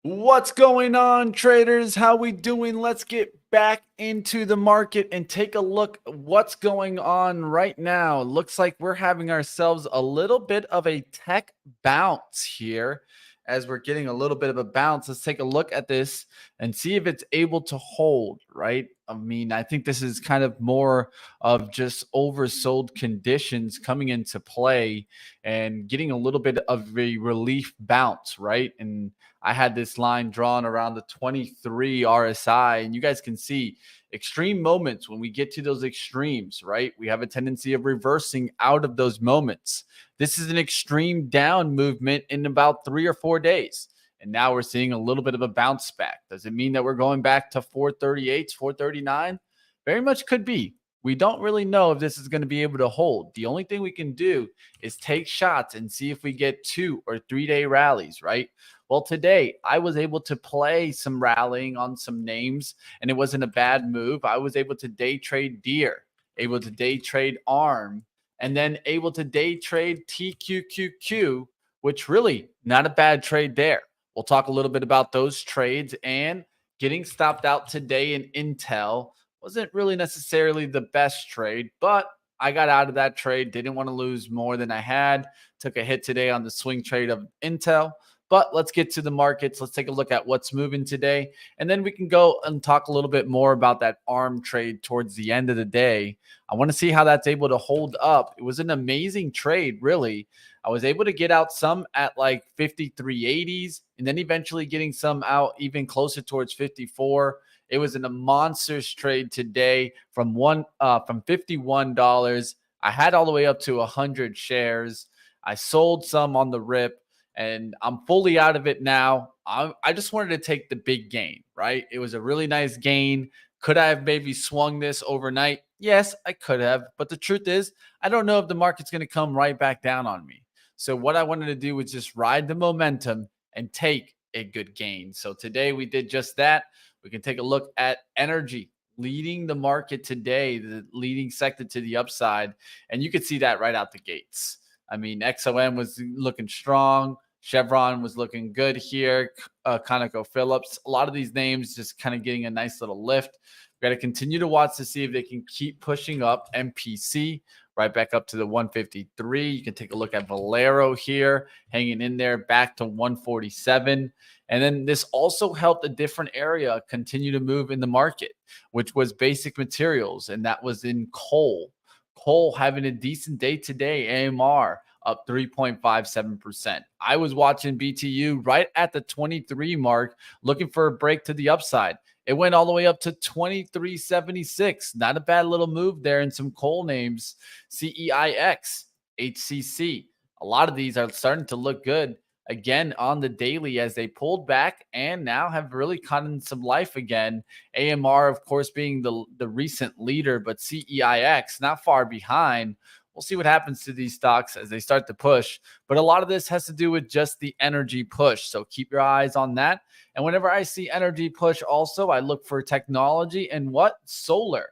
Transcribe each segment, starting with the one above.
What's going on, traders? How we doing? Let's get back into the market and take a look at what's going on right now. Looks like we're having ourselves a little bit of a tech bounce here as we're getting a little bit of a bounce. Let's take a look at this and see if it's able to hold, right? I mean, I think this is kind of more of just oversold conditions coming into play and getting a little bit of a relief bounce, right? And I had this line drawn around the 23 RSI, and you guys can see extreme moments when we get to those extremes, right? We have a tendency of reversing out of those moments. This is an extreme down movement in about 3 or 4 days. And now we're seeing a little bit of a bounce back. Does it mean that we're going back to 438, 439? Very much could be. We don't really know if this is going to be able to hold. The only thing we can do is take shots and see if we get 2 or 3 day rallies, right? Well, today I was able to play some rallying on some names, and it wasn't a bad move. I was able to day trade Deer, able to day trade ARM, and then able to day trade TQQQ, which really not a bad trade there. We'll talk a little bit about those trades and getting stopped out today in Intel wasn't really necessarily the best trade, but I got out of that trade. Didn't want to lose more than I had. Took a hit today on the swing trade of Intel. But let's get to the markets. Let's take a look at what's moving today. And then we can go and talk a little bit more about that ARM trade towards the end of the day. I want to see how that's able to hold up. It was an amazing trade, really. I was able to get out some at like 53.80s and then eventually getting some out even closer towards 54. It was in a monsters trade today from $51. I had all the way up to 100 shares. I sold some on the rip and I'm fully out of it now. I just wanted to take the big gain, right? It was a really nice gain. Could I have maybe swung this overnight? Yes, I could have. But the truth is, I don't know if the market's going to come right back down on me. So what I wanted to do was just ride the momentum and take a good gain. So today we did just that. We can take a look at energy leading the market today, the leading sector to the upside. And you could see that right out the gates. I mean, XOM was looking strong. Chevron was looking good here. ConocoPhillips. A lot of these names just kind of getting a nice little lift. We got to continue to watch to see if they can keep pushing up. MPC right back up to the 153. You can take a look at Valero here, hanging in there back to 147. And then this also helped a different area continue to move in the market, which was basic materials, and that was in coal. Coal having a decent day today. AMR up 3.57%. I was watching BTU right at the 23 mark, looking for a break to the upside. It went all the way up to 23.76. Not a bad little move there in some coal names. CEIX, HCC. A lot of these are starting to look good again on the daily as they pulled back and now have really caught in some life again. AMR, of course, being the recent leader, but CEIX not far behind. We'll see what happens to these stocks as they start to push. But a lot of this has to do with just the energy push. So keep your eyes on that. And whenever I see energy push also, I look for technology and what? Solar.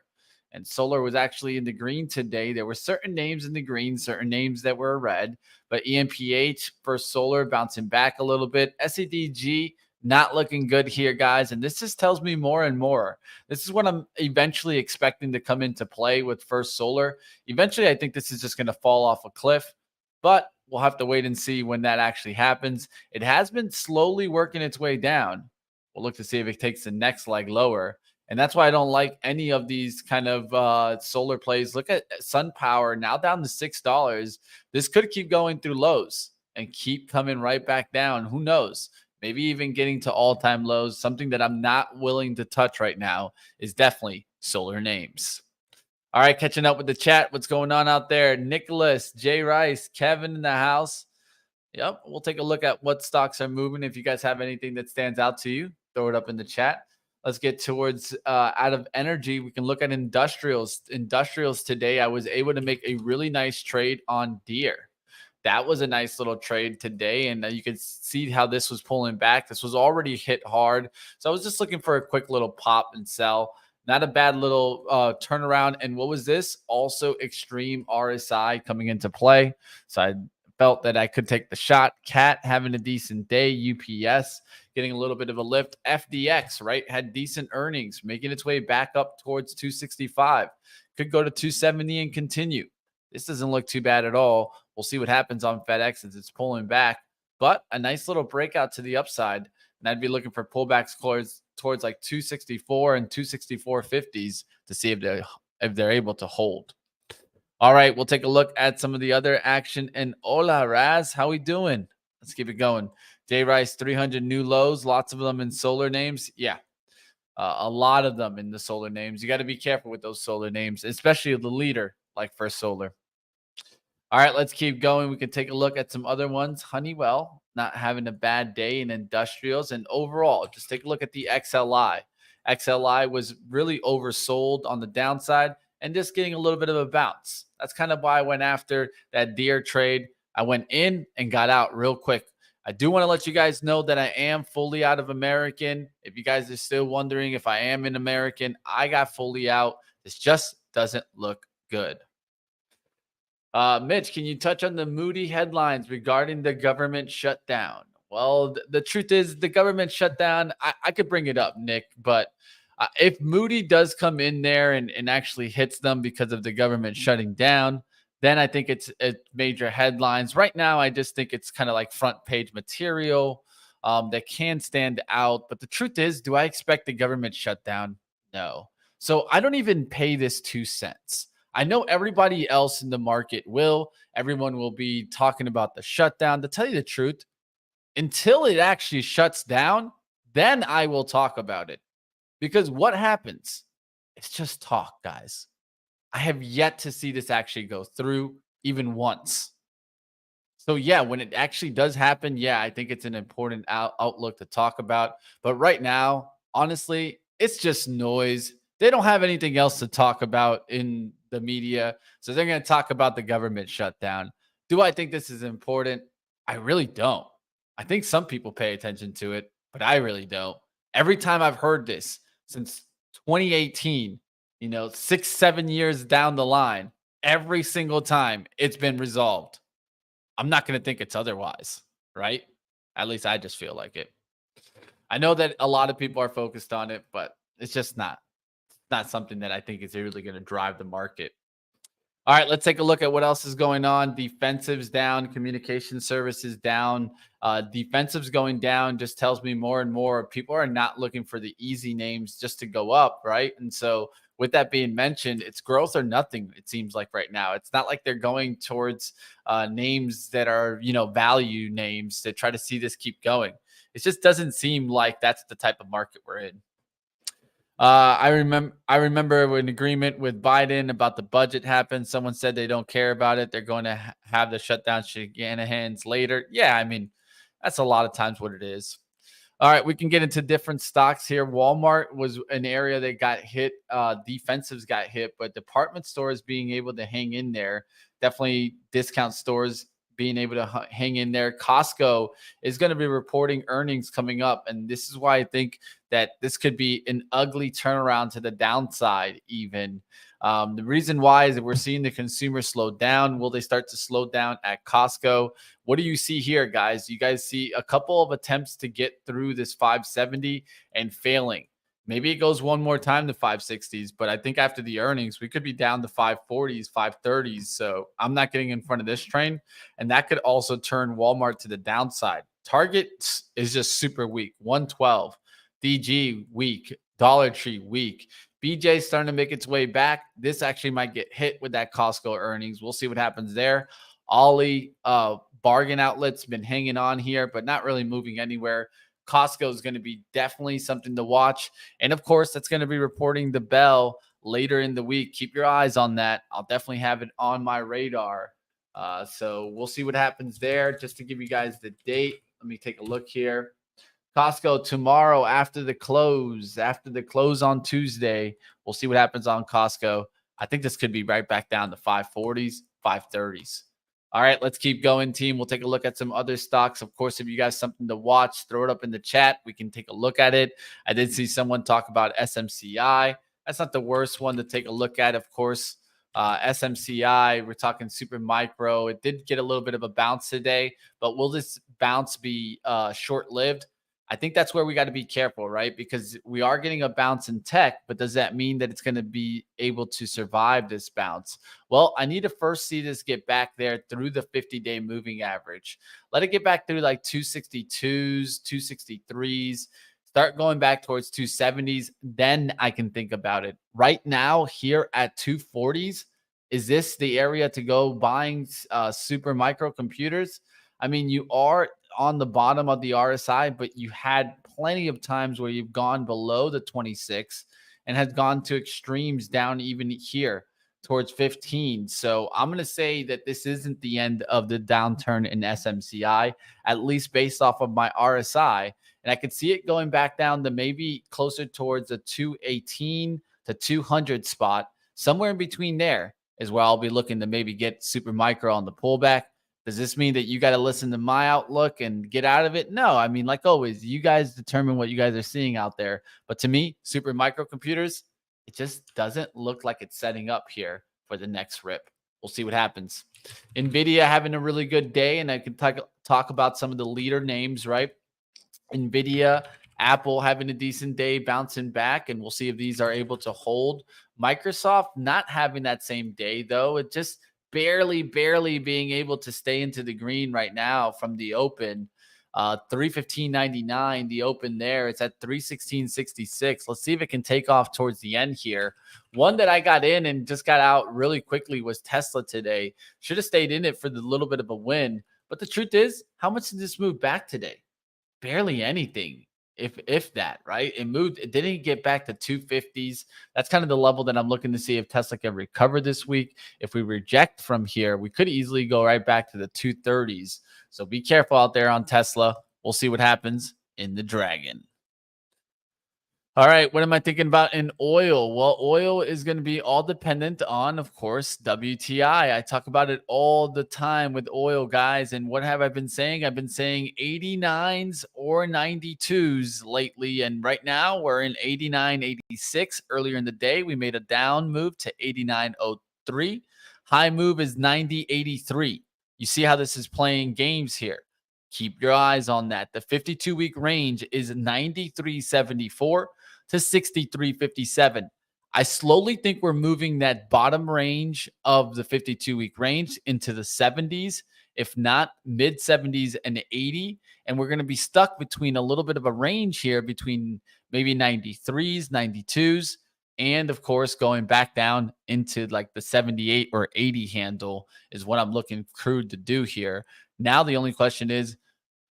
And solar was actually in the green today. There were certain names in the green, certain names that were red. But EMPH for solar bouncing back a little bit. SEDG not looking good here, guys. And this just tells me more and more. This is what I'm eventually expecting to come into play with First Solar. Eventually, I think this is just going to fall off a cliff, but we'll have to wait and see when that actually happens. It has been slowly working its way down. We'll look to see if it takes the next leg lower. And that's why I don't like any of these kind of solar plays. Look at SunPower now down to $6. This could keep going through lows and keep coming right back down. Who knows? Maybe even getting to all-time lows. Something that I'm not willing to touch right now is definitely solar names. All right, catching up with the chat. What's going on out there? Nicholas, Jay Rice, Kevin in the house. Yep, we'll take a look at what stocks are moving. If you guys have anything that stands out to you, throw it up in the chat. Let's get towards out of energy. We can look at industrials. Industrials today, I was able to make a really nice trade on Deere. That was a nice little trade today. And you can see how this was pulling back. This was already hit hard. So I was just looking for a quick little pop and sell. Not a bad little turnaround. And what was this? Also extreme RSI coming into play. So I felt that I could take the shot. Cat having a decent day. UPS getting a little bit of a lift. FDX, right, had decent earnings, making its way back up towards 265. Could go to 270 and continue. This doesn't look too bad at all. We'll see what happens on FedEx as it's pulling back, but a nice little breakout to the upside. And I'd be looking for pullbacks towards like 264 and 264.50s to see if they're able to hold. All right, we'll take a look at some of the other action. And hola, Raz, how we doing? Let's keep it going. J Rice, 300 new lows, lots of them in solar names. Yeah, a lot of them in the solar names. You got to be careful with those solar names, especially the leader like First Solar. All right, let's keep going. We can take a look at some other ones. Honeywell not having a bad day in industrials. And overall, just take a look at the XLI. XLI was really oversold on the downside and just getting a little bit of a bounce. That's kind of why I went after that Deere trade. I went in and got out real quick. I do want to let you guys know that I am fully out of American. If you guys are still wondering if I am in American, I got fully out. This just doesn't look good. Mitch, can you touch on the Moody headlines regarding the government shutdown? Well, the truth is the government shutdown, I could bring it up, Nick, but if Moody does come in there and actually hits them because of the government shutting down, then I think it's major headlines. Right now, I just think it's kind of like front page material that can stand out. But the truth is, do I expect the government shutdown? No. So I don't even pay this 2 cents. I know everybody else in the market will. Everyone will be talking about the shutdown. To tell you the truth, until it actually shuts down, then I will talk about it. Because what happens? It's just talk, guys. I have yet to see this actually go through even once. So, yeah, when it actually does happen, yeah, I think it's an important outlook to talk about. But right now, honestly, it's just noise. They don't have anything else to talk about in the media. So they're going to talk about the government shutdown. Do I think this is important? I really don't. I think some people pay attention to it, but I really don't. Every time I've heard this since 2018, 6, 7 years down the line, every single time it's been resolved. I'm not going to think it's otherwise, right? At least I just feel like it. I know that a lot of people are focused on it, but it's just not. It's not something that I think is really going to drive the market. All right, let's take a look at what else is going on. Defensives down, communication services down. Defensives going down just tells me more and more people are not looking for the easy names just to go up, right? And so with that being mentioned, it's growth or nothing, it seems like right now. It's not like they're going towards names that are, value names to try to see this keep going. It just doesn't seem like that's the type of market we're in. I remember an agreement with Biden about the budget happened. Someone said they don't care about it. They're going to have the shutdown shenanigans later. Yeah, I mean, that's a lot of times what it is. All right, we can get into different stocks here. Walmart was an area that got hit. Defensives got hit, but department stores being able to hang in there. Definitely discount stores being able to hang in there. Costco is going to be reporting earnings coming up. And this is why I think that this could be an ugly turnaround to the downside even. The reason why is that we're seeing the consumer slow down. Will they start to slow down at Costco? What do you see here, guys? You guys see a couple of attempts to get through this 570 and failing. Maybe it goes one more time to 560s, but I think after the earnings, we could be down to 540s, 530s. So I'm not getting in front of this train. And that could also turn Walmart to the downside. Target is just super weak, 112. DG weak, Dollar Tree weak. BJ starting to make its way back. This actually might get hit with that Costco earnings. We'll see what happens there. Ollie bargain outlets been hanging on here, but not really moving anywhere. Costco is going to be definitely something to watch. And of course, that's going to be reporting the bell later in the week. Keep your eyes on that. I'll definitely have it on my radar. So we'll see what happens there. Just to give you guys the date, let me take a look here. Costco tomorrow after the close on Tuesday. We'll see what happens on Costco. I think this could be right back down to 540s, 530s. All right, let's keep going, team. We'll take a look at some other stocks. Of course, if you guys something to watch, throw it up in the chat. We can take a look at it. I did see someone talk about SMCI. That's not the worst one to take a look at, of course. SMCI, we're talking super micro. It did get a little bit of a bounce today, but will this bounce be short lived? I think that's where we got to be careful, right? Because we are getting a bounce in tech, but does that mean that it's going to be able to survive this bounce? Well, I need to first see this get back there through the 50-day moving average. Let it get back through like 262s, 263s, start going back towards 270s. Then I can think about it. Right now, here at 240s, is this the area to go buying super micro computers? I mean, you are on the bottom of the RSI, but you had plenty of times where you've gone below the 26 and has gone to extremes down even here towards 15. So I'm going to say that this isn't the end of the downturn in SMCI, at least based off of my RSI. And I could see it going back down to maybe closer towards a 218 to 200 spot. Somewhere in between there is where I'll be looking to maybe get super micro on the pullback. Does this mean that you got to listen to my outlook and get out of it? No, I mean, like always, you guys determine what you guys are seeing out there. But to me, super microcomputers, it just doesn't look like it's setting up here for the next rip. We'll see what happens. NVIDIA having a really good day, and I can talk about some of the leader names, right? NVIDIA, Apple having a decent day, bouncing back, and we'll see if these are able to hold. Microsoft not having that same day, though. It just barely being able to stay into the green right now from the open. 315.99, the open there. It's at 316.66. Let's see if it can take off towards the end here. One that I got in and just got out really quickly was Tesla today. Should have stayed in it for the little bit of a win. But the truth is, how much did this move back today? Barely anything, if that, right? It didn't get back to 250s. That's kind of the level that I'm looking to see if Tesla can recover this week. If we reject from here, we could easily go right back to the 230s. So be careful out there on Tesla. We'll see what happens in the Dragon. All right, what am I thinking about in oil? Well, oil is going to be all dependent on, of course, WTI. I talk about it all the time with oil, guys. And what have I been saying? I've been saying 89s or 92s lately. And right now we're in 89.86. Earlier in the day, we made a down move to 89.03. High move is 90.83. You see how this is playing games here. Keep your eyes on that. The 52-week range is 93.74 to 63.57. I slowly think we're moving that bottom range of the 52-week range into the 70s, if not mid 70s and 80. And we're going to be stuck between a little bit of a range here between maybe 93s, 92s, and of course, going back down into like the 78 or 80 handle is what I'm looking crude to do here. Now, the only question is,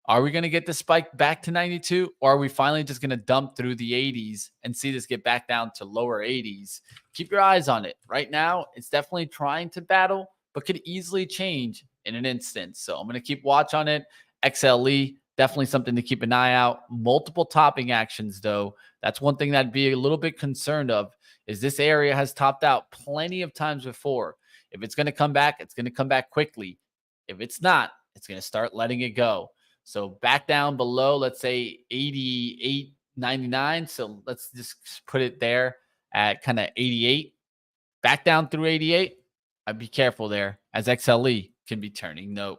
are we going to get the spike back to 92, or are we finally just going to dump through the 80s and see this get back down to lower 80s? Keep your eyes on it. Right now, it's definitely trying to battle, but could easily change in an instant. So I'm going to keep watch on it. XLE, definitely something to keep an eye out. Multiple topping actions, though. That's one thing that I'd be a little bit concerned of, is this area has topped out plenty of times before. If it's going to come back, it's going to come back quickly. If it's not, it's going to start letting it go. So back down below, let's say 88.99. So let's just put it there at kind of 88. Back down through 88. I'd be careful there, as XLE can be turning note.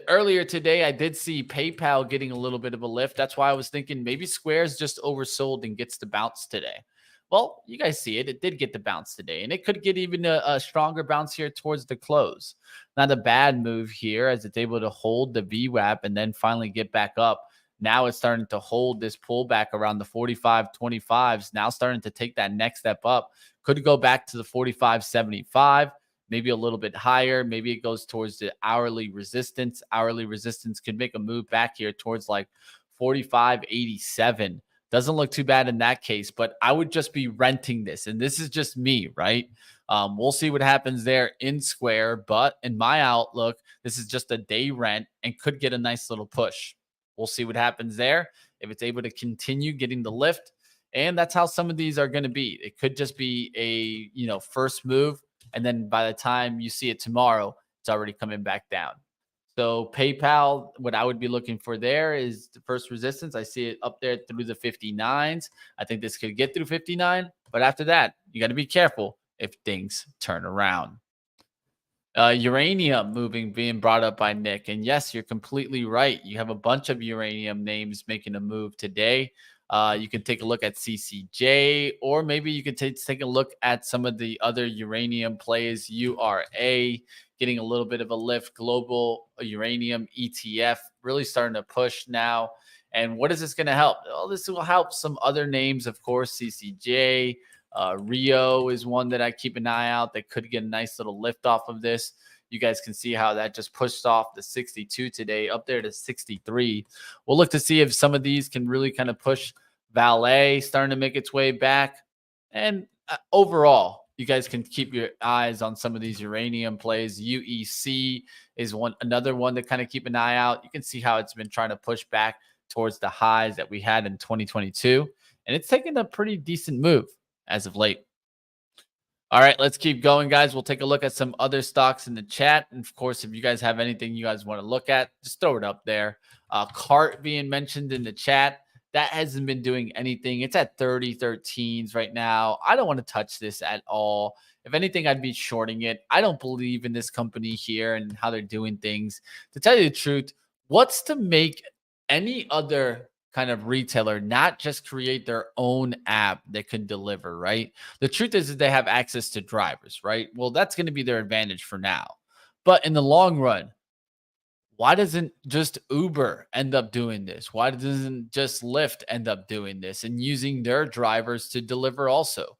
Earlier today, I did see PayPal getting a little bit of a lift. That's why I was thinking maybe Square's just oversold and gets the bounce today. Well, you guys see it. It did get the bounce today, and it could get even a stronger bounce here towards the close. Not a bad move here as it's able to hold the VWAP and then finally get back up. Now it's starting to hold this pullback around the 45.25s. Now starting to take that next step up. Could go back to the 45.75, maybe a little bit higher. Maybe it goes towards the hourly resistance. Hourly resistance could make a move back here towards like 45.87. Doesn't look too bad in that case, but I would just be renting this. And this is just me, right? We'll see what happens there in Square. But in my outlook, this is just a day rent and could get a nice little push. We'll see what happens there if it's able to continue getting the lift. And that's how some of these are going to be. It could just be a, first move. And then by the time you see it tomorrow, it's already coming back down. So PayPal, what I would be looking for there is the first resistance. I see it up there through the 59s. I think this could get through 59. But after that, you got to be careful. if things turn around. Uranium being brought up by Nick. And yes, you're completely right. You have a bunch of uranium names making a move today. You can take a look at CCJ, or maybe you can take a look at some of the other uranium plays. URA getting a little bit of a lift. Global uranium ETF really starting to push now. And what is this going to help? Well, this will help some other names, of course. CCJ, Rio is one that I keep an eye out that could get a nice little lift off of this. You guys can see how that just pushed off the 62 today up there to 63. We'll look to see if some of these can really kind of push. Valet starting to make its way back. And overall, you guys can keep your eyes on some of these uranium plays. UEC is another one to kind of keep an eye out. You can see how it's been trying to push back towards the highs that we had in 2022. And it's taken a pretty decent move as of late. All right, let's keep going, guys. We'll take a look at some other stocks in the chat. And of course, if you guys have anything you guys want to look at, just throw it up there. Cart being mentioned in the chat. That hasn't been doing anything. It's at 30.13s right now. I don't want to touch this at all. If anything, I'd be shorting it. I don't believe in this company here and how they're doing things. To tell you the truth, what's to make any other kind of retailer not just create their own app that can deliver, right? The truth is that they have access to drivers, right? Well, that's going to be their advantage for now. But in the long run, why doesn't just Uber end up doing this? Why doesn't just Lyft end up doing this and using their drivers to deliver also?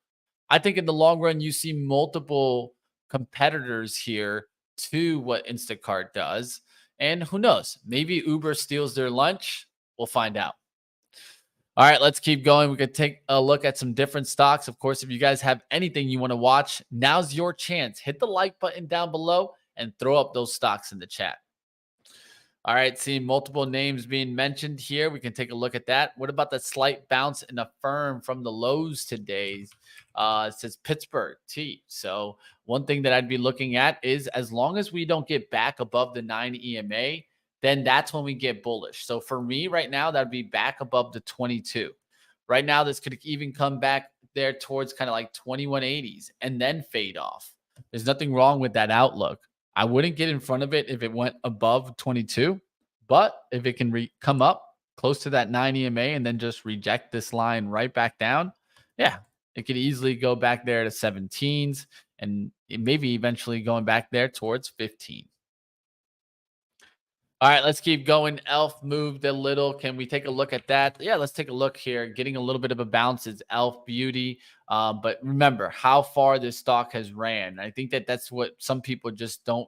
I think in the long run, you see multiple competitors here to what Instacart does. And who knows? Maybe Uber steals their lunch. We'll find out. All right, let's keep going. We could take a look at some different stocks. Of course, if you guys have anything you want to watch, now's your chance. Hit the like button down below and throw up those stocks in the chat. All right, seeing multiple names being mentioned here. We can take a look at that. What about the slight bounce in the firm from the lows today? It says Pittsburgh T. So one thing that I'd be looking at is as long as we don't get back above the 9 EMA, then that's when we get bullish. So for me right now, that'd be back above the 22. Right now, this could even come back there towards kind of like 2180s and then fade off. There's nothing wrong with that outlook. I wouldn't get in front of it if it went above 22, but if it can come up close to that 9 EMA and then just reject this line right back down, yeah, it could easily go back there to 17s and maybe eventually going back there towards 15. All right, let's keep going. Elf moved a little. Can we take a look at that? Yeah, let's take a look here. Getting a little bit of a bounce is Elf Beauty. But remember how far this stock has ran. I think that that's what some people just don't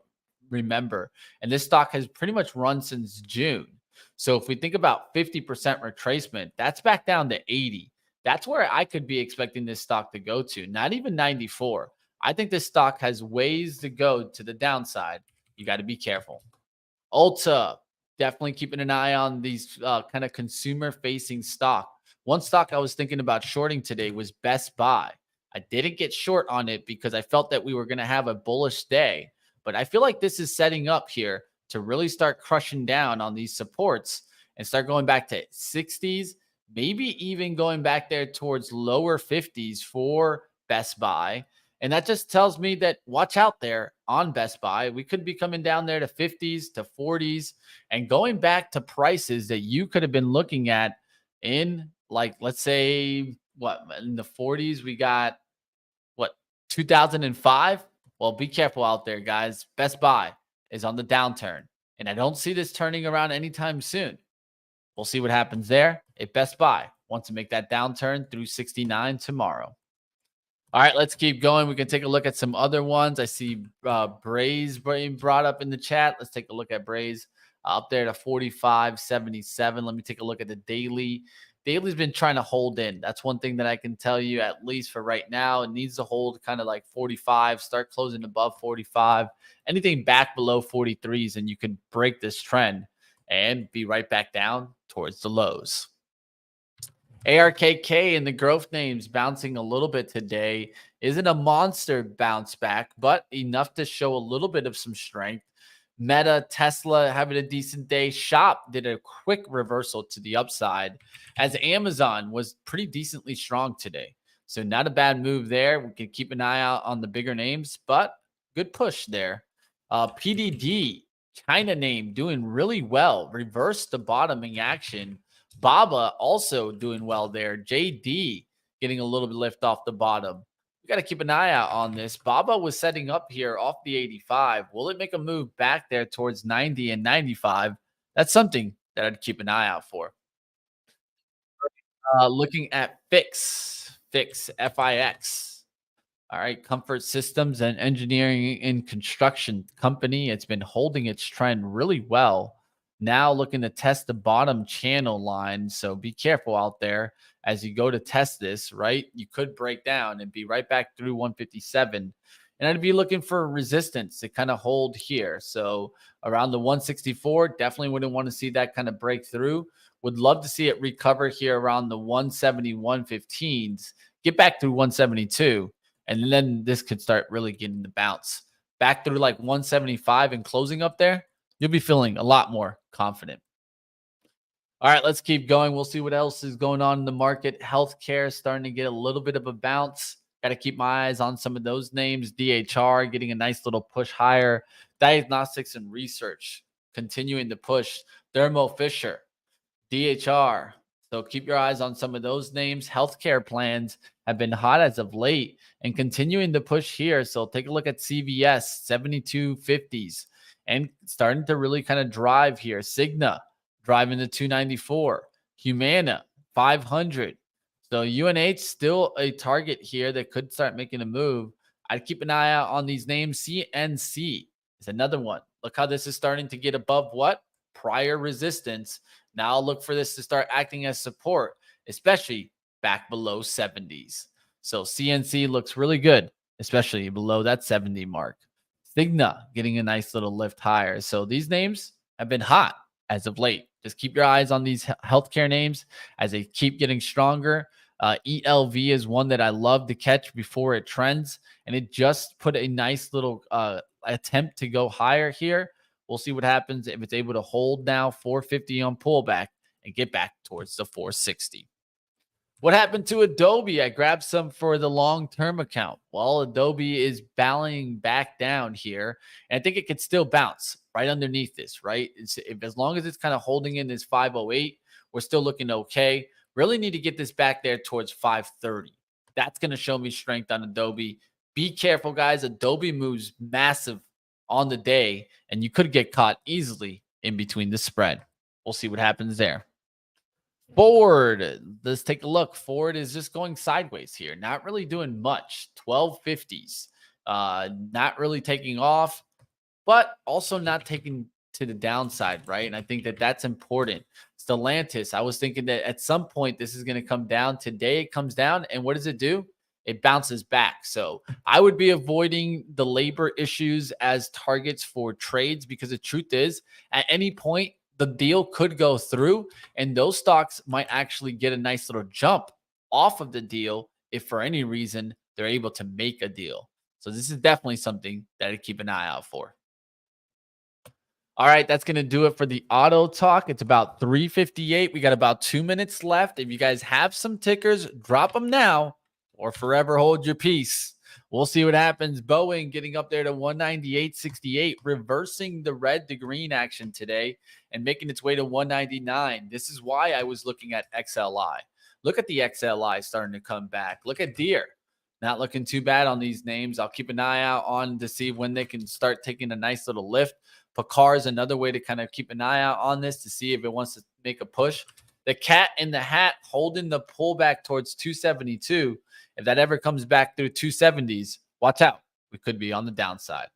remember. And this stock has pretty much run since June. So if we think about 50% retracement, that's back down to 80. That's where I could be expecting this stock to go to, not even 94. I think this stock has ways to go to the downside. You got to be careful. Ulta, definitely keeping an eye on these kind of consumer facing stock. One stock I was thinking about shorting today was Best Buy. I didn't get short on it because I felt that we were going to have a bullish day, but I feel like this is setting up here to really start crushing down on these supports and start going back to 60s, maybe even going back there towards lower 50s for Best Buy. And that just tells me that watch out there on Best Buy. We could be coming down there to 50s to 40s and going back to prices that you could have been looking at in, like, let's say, what, in the 40s, we got what, 2005? Well, be careful out there, guys. Best Buy is on the downturn, and I don't see this turning around anytime soon. We'll see what happens there. If Best Buy wants to make that downturn through 69 tomorrow. All right, let's keep going. We can take a look at some other ones. I see Braze being brought up in the chat. Let's take a look at Braze up there to 45.77. Let me take a look at the daily. Daily's been trying to hold in. That's one thing that I can tell you, at least for right now. It needs to hold kind of like 45, start closing above 45. Anything back below 43s, and you can break this trend and be right back down towards the lows. ARKK and the growth names bouncing a little bit today. Isn't a monster bounce back, but enough to show a little bit of some strength. Meta, Tesla having a decent day. Shop did a quick reversal to the upside as Amazon was pretty decently strong today. So not a bad move there. We can keep an eye out on the bigger names, but good push there. PDD, China name, doing really well. Reverse the bottoming action. Baba also doing well there. JD getting a little bit lift off the bottom. We got to keep an eye out on this. Baba was setting up here off the 85. Will it make a move back there towards 90 and 95? That's something that I'd keep an eye out for. Looking at FIX. All right, Comfort Systems and Engineering and Construction Company. It's been holding its trend really well. Now looking to test the bottom channel line. So be careful out there as you go to test this, right? You could break down and be right back through 157. And I'd be looking for resistance to kind of hold here. So around the 164, definitely wouldn't want to see that kind of break through. Would love to see it recover here around the 170, 115s, get back through 172. And then this could start really getting the bounce back through like 175 and closing up there. You'll be feeling a lot more confident. All right, let's keep going. We'll see what else is going on in the market. Healthcare starting to get a little bit of a bounce. Got to keep my eyes on some of those names. DHR getting a nice little push higher. Diagnostics and research continuing to push. Thermo Fisher, DHR. So keep your eyes on some of those names. Healthcare plans have been hot as of late and continuing to push here. So take a look at CVS, 7250s, and starting to really kind of drive here. Cigna driving to 294. Humana, 500. So UNH still a target here that could start making a move. I'd keep an eye out on these names. CNC is another one. Look how this is starting to get above what? Prior resistance. Now look for this to start acting as support, especially back below 70s. So CNC looks really good, especially below that 70 mark. Cigna getting a nice little lift higher. So these names have been hot as of late. Just keep your eyes on these healthcare names as they keep getting stronger. ELV is one that I love to catch before it trends, and it just put a nice little attempt to go higher here. We'll see what happens if it's able to hold now 450 on pullback and get back towards the 460. What happened to Adobe? I grabbed some for the long-term account. Well, Adobe is bowing back down here, and I think it could still bounce right underneath this, right? As long as it's kind of holding in this 508, we're still looking okay. Really need to get this back there towards 530. That's going to show me strength on Adobe. Be careful, guys. Adobe moves massive on the day, and you could get caught easily in between the spread. We'll see what happens there. Ford, let's take a look. Ford is just going sideways here, not really doing much. 1250s, not really taking off, but also not taking to the downside, right? And I think that that's important. Stellantis, I was thinking that at some point this is going to come down. Today it comes down, and what does it do? It bounces back. So I would be avoiding the labor issues as targets for trades, because the truth is, at any point, the deal could go through and those stocks might actually get a nice little jump off of the deal if for any reason they're able to make a deal. So this is definitely something that I keep an eye out for. All right, that's going to do it for the auto talk. It's about 3:58. We got about 2 minutes left. If you guys have some tickers, drop them now or forever hold your peace. We'll see what happens. Boeing getting up there to 198.68, reversing the red to green action today and making its way to 199. This is why I was looking at XLI. Look at the XLI starting to come back. Look at Deere. Not looking too bad on these names. I'll keep an eye out on to see when they can start taking a nice little lift. Pakar is another way to kind of keep an eye out on this to see if it wants to make a push. The cat in the hat holding the pullback towards 272. If that ever comes back through 270s, watch out. We could be on the downside.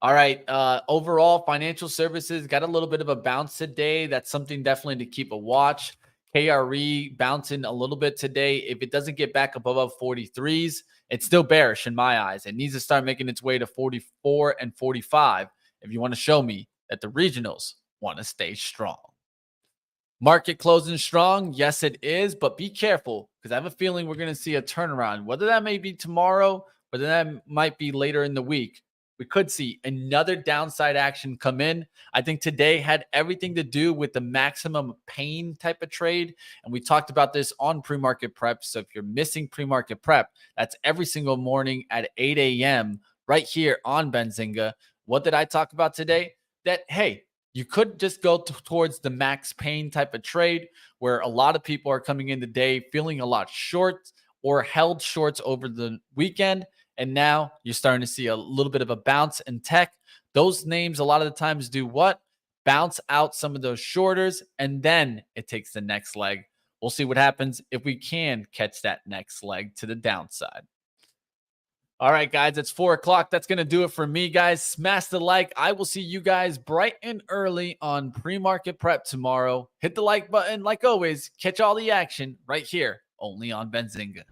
All right. Overall, financial services got a little bit of a bounce today. That's something definitely to keep a watch. KRE bouncing a little bit today. If it doesn't get back above 43s, it's still bearish in my eyes. It needs to start making its way to 44 and 45 if you want to show me that the regionals want to stay strong. Market closing strong. Yes, it is, but be careful because I have a feeling we're going to see a turnaround, whether that may be tomorrow, whether that might be later in the week. we could see another downside action come in. I think today had everything to do with the maximum pain type of trade. And we talked about this on pre-market prep. So if you're missing pre-market prep, that's every single morning at 8 a.m. right here on Benzinga. What did I talk about today? That, hey, you could just go towards the max pain type of trade where a lot of people are coming in today feeling a lot short or held shorts over the weekend. And now you're starting to see a little bit of a bounce in tech. Those names, a lot of the times, do what? Bounce out some of those shorters, and then it takes the next leg. We'll see what happens if we can catch that next leg to the downside. All right, guys, it's 4 o'clock. That's going to do it for me, guys. Smash the like. I will see you guys bright and early on pre-market prep tomorrow. Hit the like button. Like always, catch all the action right here, only on Benzinga.